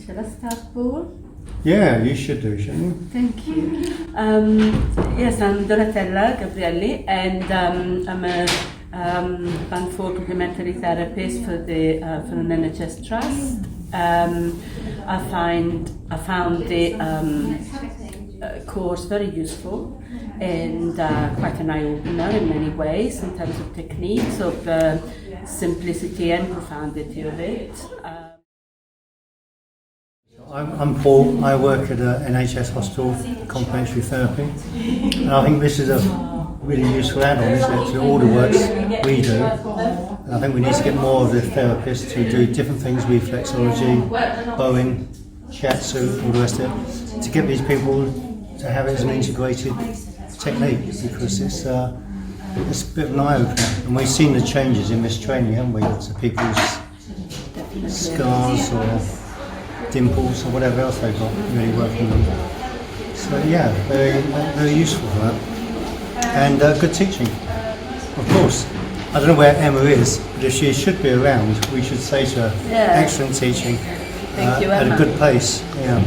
Shall I start, Paul? Yeah, you should do, shouldn't you? Thank you. Yes, I'm Donatella Gabrielli, and I'm a Band 4 complementary therapist for an NHS trust. I found the course very useful and quite an eye-opener in many ways in terms of techniques, of simplicity and profundity of it. I'm Paul. I work at an NHS hospital, complementary therapy, and I think this is a really useful add-on, isn't it, to all the works we do. And I think we need to get more of the therapists who do different things, reflexology, bowing, shiatsu, all the rest of it, to get these people to have it as an integrated technique, because it's a bit of an eye-opener. And we've seen the changes in this training, haven't we, to people's scars or dimples or whatever else they've got really working on. So yeah, very useful for that. And good teaching, of course. I don't know where Emma is, but if she should be around, we should say to her, excellent teaching, Thank you, at Emma. a good pace. Yeah.